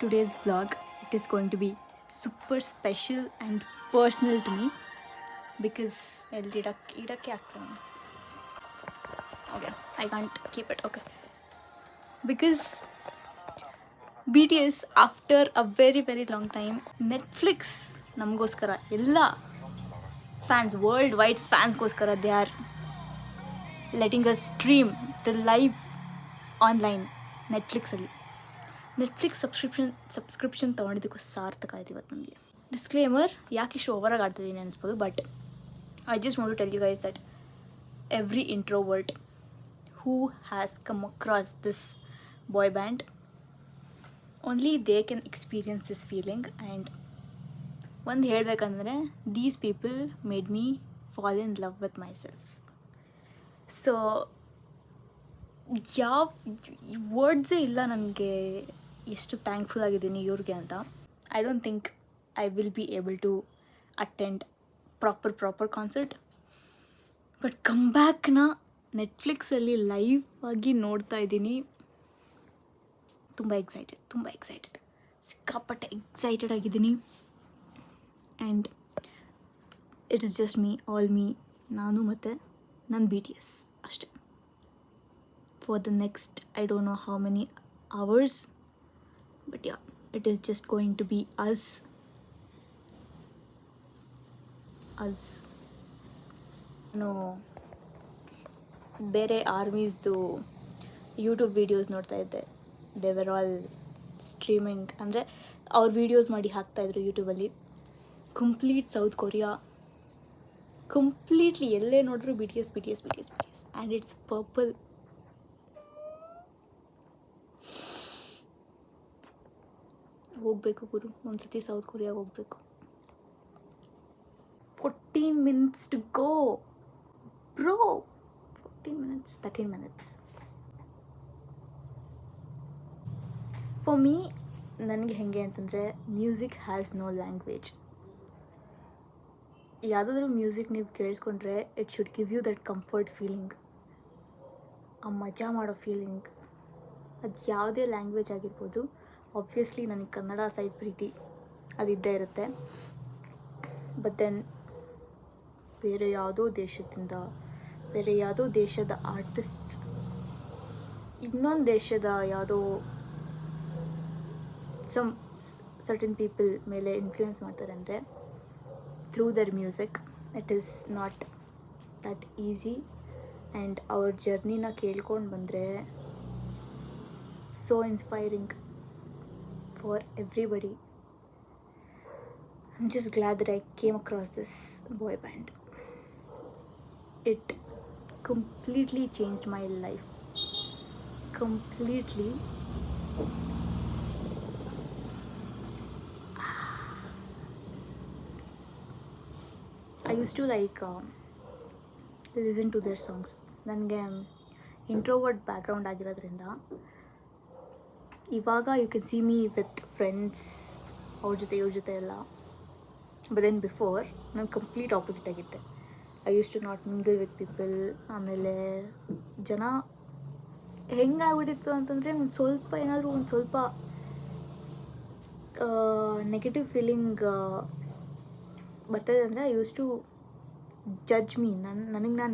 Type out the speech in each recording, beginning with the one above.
Today's vlog, it is going to be super special and personal to me because idake ಆಗ್ತಾನೆ. Okay, I can't keep it. Okay, because BTS after a very long time, Netflix ನಮಗೋಸ್ಕರ ಎಲ್ಲ fans world wide ಫ್ಯಾನ್ಸ್ಗೋಸ್ಕರ they are letting us stream the live online ನೆಟ್ಫ್ಲಿಕ್ಸಲ್ಲಿ. Netflix subscription ತೊಗೊಂಡಿದ್ದಕ್ಕೂ ಸಾರ್ಥಕ ಆಯ್ತು ಇವತ್ತು ನಮಗೆ. ಡಿಸ್ಕ್ಲೇಮರ್, ಯಾಕೆ ಇಷ್ಟು ಓವರಾಗಿ ಆಡ್ತಿದ್ದೀನಿ ಅನಿಸ್ಬೋದು, but I just want to tell you guys that every introvert who has come across this boy band, only they can experience this feeling. And ಒಂದು ಹೇಳಬೇಕಂದ್ರೆ, these people made me fall in love with myself. So ಯಾವ ವರ್ಡ್ಸೇ ಇಲ್ಲ ನನಗೆ ಎಷ್ಟು thankful ಆಗಿದ್ದೀನಿ ಇವ್ರಿಗೆ ಅಂತ. I don't think I will be able to attend proper concert, but come ಬ್ಯಾಕ್ನ ನೆಟ್ಫ್ಲಿಕ್ಸಲ್ಲಿ ಲೈವ್ ಆಗಿ ನೋಡ್ತಾ ಇದ್ದೀನಿ. ತುಂಬ ಎಕ್ಸೈಟೆಡ್ ಸಿಕ್ಕಾಪಟ್ಟೆ ಎಕ್ಸೈಟೆಡ್ ಆಗಿದ್ದೀನಿ. And it is just me, all me, ನಾನು ಮತ್ತು ನನ್ನ BTS ಅಷ್ಟೆ. For the next, I don't know how many hours, but yeah, it is just going to be us. No, ಬೇರೆ ಆರ್ಮೀಸ್ದು ಯೂಟ್ಯೂಬ್ ವೀಡಿಯೋಸ್ ನೋಡ್ತಾ ಇದ್ದೆ. They were all streaming, ಅಂದರೆ ಅವ್ರು videos ಮಾಡಿ ಹಾಕ್ತಾಯಿದ್ರು ಯೂಟ್ಯೂಬಲ್ಲಿ. ಕಂಪ್ಲೀಟ್ ಸೌತ್ ಕೊರಿಯಾ, ಕಂಪ್ಲೀಟ್ಲಿ ಎಲ್ಲೇ ನೋಡಿದ್ರು BTS ಆ್ಯಂಡ್ ಇಟ್ಸ್ ಪರ್ಪಲ್. ಹೋಗಬೇಕು ಗುರು, ಒಂದ್ಸತಿ ಸೌತ್ ಕೊರಿಯಾಗೆ ಹೋಗಬೇಕು. 14 minutes to go bro, 13 minutes. For me, ನನಗೆ ಹೇಗೆ ಅಂತಂದರೆ, ಮ್ಯೂಸಿಕ್ ಹ್ಯಾಸ್ ನೋ ಲ್ಯಾಂಗ್ವೇಜ್. ಯಾವುದಾದ್ರೂ ಮ್ಯೂಸಿಕ್ ನೀವು ಕೇಳಿಸ್ಕೊಂಡ್ರೆ it should give you that comfort feeling, ಆ ಮಜಾ ಮಾಡೋ ಫೀಲಿಂಗ್. ಅದು ಯಾವುದೇ ಲ್ಯಾಂಗ್ವೇಜ್ ಆಗಿರ್ಬೋದು. ಆಬ್ವಿಯಸ್ಲಿ ನನಗೆ ಕನ್ನಡ ಸೈಡ್ ಪ್ರೀತಿ ಅದಿದ್ದೇ ಇರುತ್ತೆ, ಬಟ್ ದೆನ್ ಬೇರೆ ಯಾವುದೋ ದೇಶದ ಆರ್ಟಿಸ್ಟ್ಸ್ ಇನ್ನೊಂದು ದೇಶದ ಯಾವುದೋ ಸರ್ಟನ್ ಪೀಪಲ್ ಮೇಲೆ ಇನ್ಫ್ಲೂಯೆನ್ಸ್ ಮಾಡ್ತಾರೆ ಅಂದರೆ, through their music. It is not that easy. And ಅವ್ರ ಜರ್ನಿನ ಕೇಳ್ಕೊಂಡು ಬಂದರೆ so inspiring for everybody. I'm just glad that I came across this boy band. It completely changed my life. Completely. I used to listen to their songs. ನನಗೆ introvert background ಆಗಿರೋದ್ರಿಂದ ಇವಾಗ you can see me with friends, ಇವ್ರ ಜೊತೆ ಎಲ್ಲ. But then before ನಾನು complete opposite ಆಗಿದ್ದೆ. I use to not mingle with people. ಆಮೇಲೆ ಜನ ಹೆಂಗಾಗ್ಬಿಟ್ಟಿತ್ತು ಅಂತಂದರೆ, ಒಂದು ಸ್ವಲ್ಪ ನೆಗೆಟಿವ್ ಫೀಲಿಂಗ್ ಬರ್ತದೆ ಅಂದರೆ, I use to judge me.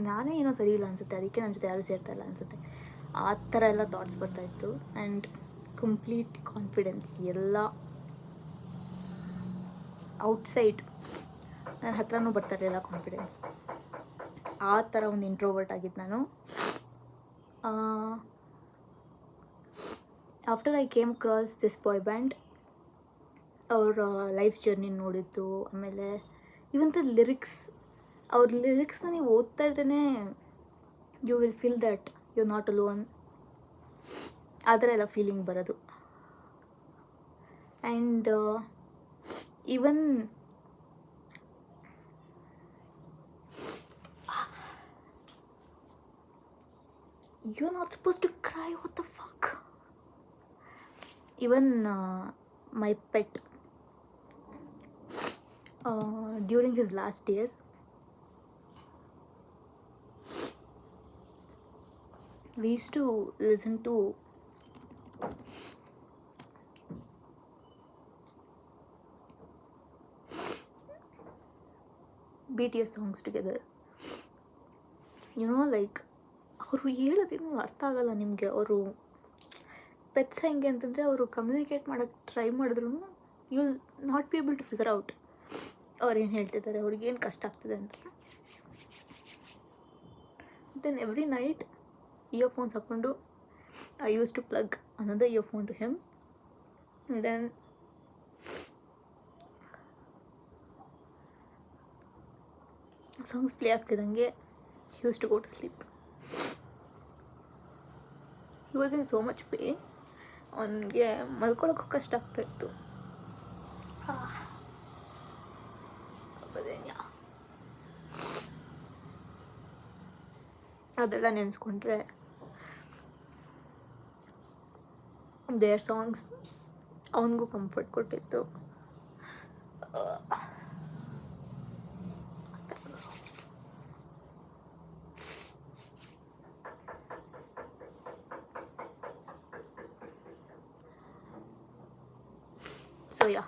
ನಾನೇ ಏನೋ ಸರಿ ಇಲ್ಲ ಅನಿಸುತ್ತೆ, ಅದಕ್ಕೆ ನನ್ನ ಜೊತೆ ಯಾರೂ ಸೇರ್ತಾ ಇಲ್ಲ ಅನಿಸುತ್ತೆ, ಆ ಥರ ಎಲ್ಲ ಥಾಟ್ಸ್ ಬರ್ತಾಯಿತ್ತು. ಆ್ಯಂಡ್ ಕಂಪ್ಲೀಟ್ ಕಾನ್ಫಿಡೆನ್ಸ್ ಎಲ್ಲ ಔಟ್ಸೈಡ್, ನನ್ನ ಹತ್ರನೂ ಬರ್ತಾ ಇರಲಿಲ್ಲ ಕಾನ್ಫಿಡೆನ್ಸ್. ಆ ಥರ ಒಂದು ಇಂಟ್ರೋವರ್ಟ್ ಆಗಿದ್ದು ನಾನು. After I came across this boy band, ಅವ್ರ ಲೈಫ್ ಜರ್ನಿ ನೋಡಿದ್ದು, ಆಮೇಲೆ ಇವಂತ ಅವ್ರ ಲಿರಿಕ್ಸ್ನ ನೀವು ಓದ್ತಾ ಇದ್ರೇ you will feel that you not alone, ಆ ಥರ ಎಲ್ಲ ಫೀಲಿಂಗ್ ಬರೋದು. And even you are not suppose to cry, what the fuck. Even my pet, during his last days, we used to listen to BTS songs together. Like ಅವರು ಹೇಳೋದೇನು ಅರ್ಥ ಆಗಲ್ಲ ನಿಮಗೆ. ಅವರು ಪೆಟ್ಸ್ ಹೆಂಗೆ ಅಂತಂದರೆ ಅವರು ಕಮ್ಯುನಿಕೇಟ್ ಮಾಡೋಕ್ಕೆ ಟ್ರೈ ಮಾಡಿದ್ರು you will not be able to figure out ಅವ್ರು ಏನು ಹೇಳ್ತಿದ್ದಾರೆ, ಅವ್ರಿಗೇನು ಕಷ್ಟ ಆಗ್ತಿದೆ ಅಂತ. ದೆನ್ ಎವ್ರಿ ನೈಟ್ ಇಯರ್ಫೋನ್ಸ್ ಹಾಕ್ಕೊಂಡು I use to plug another earphone to him, and then songs play ಆಗ್ತಿದ್ದಂಗೆ he used to go to sleep. He was in so much pain. ಅವನಿಗೆ ಮಲ್ಕೊಳ್ಳೋಕ್ಕೂ ಕಷ್ಟ ಆಗ್ತಾಯಿತ್ತು. ಅದೆಲ್ಲ ನೆನೆಸ್ಕೊಂಡ್ರೆ ದೇರ್ ಸಾಂಗ್ಸ್ ಅವನಿಗೂ ಕಂಫರ್ಟ್ ಕೊಟ್ಟಿತ್ತು. So yeah,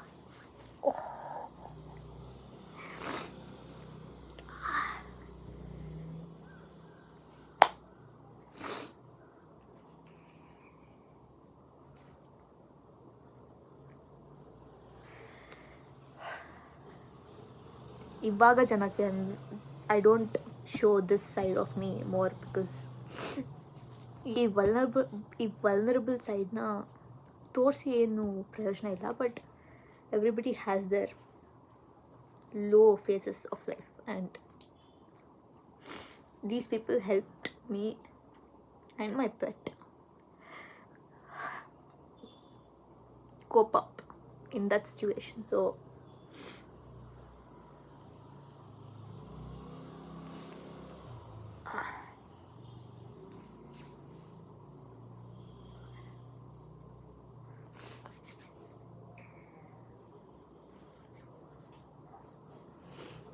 ಇವಾಗ ಜನಕ್ಕೆ I don't show this side of me more, because ಈ ವಲ್ನರಬಲ್ ಸೈಡ್ನ ತೋರಿಸಿ ಏನು ಪ್ರಯೋಜನ ಇಲ್ಲ. But everybody has their low phases of life, and these people helped me and my pet cope up in that situation. So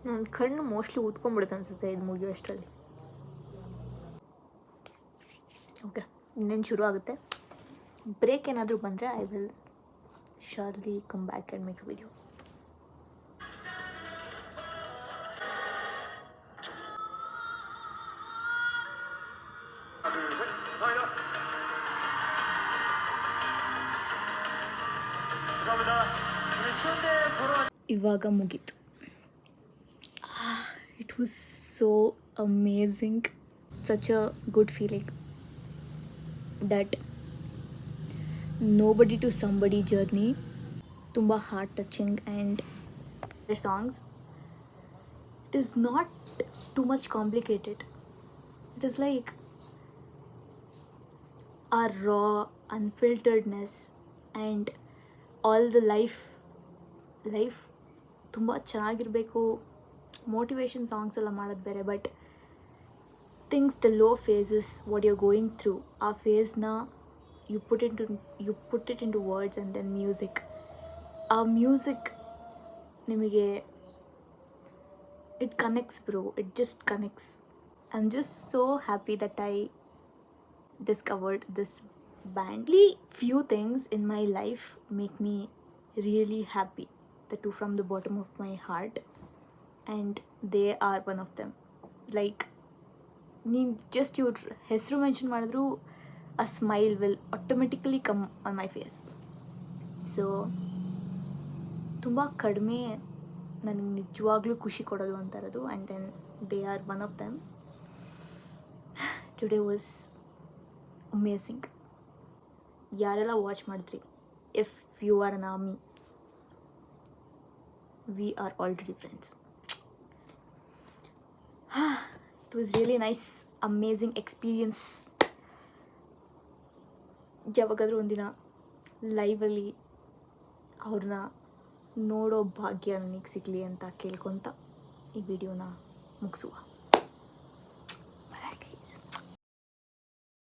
ನನ್ನ ಕಣ್ಣು mostly ಊದ್ಕೊಂಡ್ಬಿಡುತ್ತೆ ಅನಿಸುತ್ತೆ ಇದು ಮುಗಿಯೋಷ್ಟರಲ್ಲಿ. ಓಕೆ, ಇನ್ನೇನು ಶುರು ಆಗುತ್ತೆ. ಬ್ರೇಕ್ ಏನಾದರೂ ಬಂದರೆ I will surely come back and make a video. ಇವಾಗ ಮುಗೀತು. It was so amazing, such a good feeling that nobody to somebody journey. ತುಂಬ heart touching and their songs, it is not too much complicated. It is like our raw unfilteredness and all the life ತುಂಬ ಚೆನ್ನಾಗಿರಬೇಕು. Motivation songs ಎಲ್ಲ ಮಾಡೋದು ಬೇರೆ, but things the low phases what you are going through, ಆ ಫೇಸ್ನ you put it into words, and then music. Our music nimage it connects, bro. It just connects. I'm just so happy that I discovered this band. Few things in my life make me really happy, the two from the bottom of my heart, and they are one of them. Like ನೀನು just your ಹೆಸರು mention ಮಾಡಿದ್ರು a smile will automatically come on my face. So ತುಂಬ ಕಡಿಮೆ ನನಗೆ ನಿಜವಾಗ್ಲೂ ಖುಷಿ ಕೊಡೋದು ಅಂತಾರದು, and then they are one of them. Today was amazing. ಯಾರೆಲ್ಲ ವಾಚ್ ಮಾಡಿದ್ರಿ, if you are an army, we are already friends. It was really nice, amazing experience. ಯಾವಾಗಾದರೂ ಒಂದಿನ ಲೈವಲ್ಲಿ ಅವ್ರನ್ನ ನೋಡೋ ಭಾಗ್ಯ ನನಗೆ ಸಿಗಲಿ ಅಂತ ಕೇಳ್ಕೊತ ಈ ವಿಡಿಯೋನ ಮುಗಿಸುವ.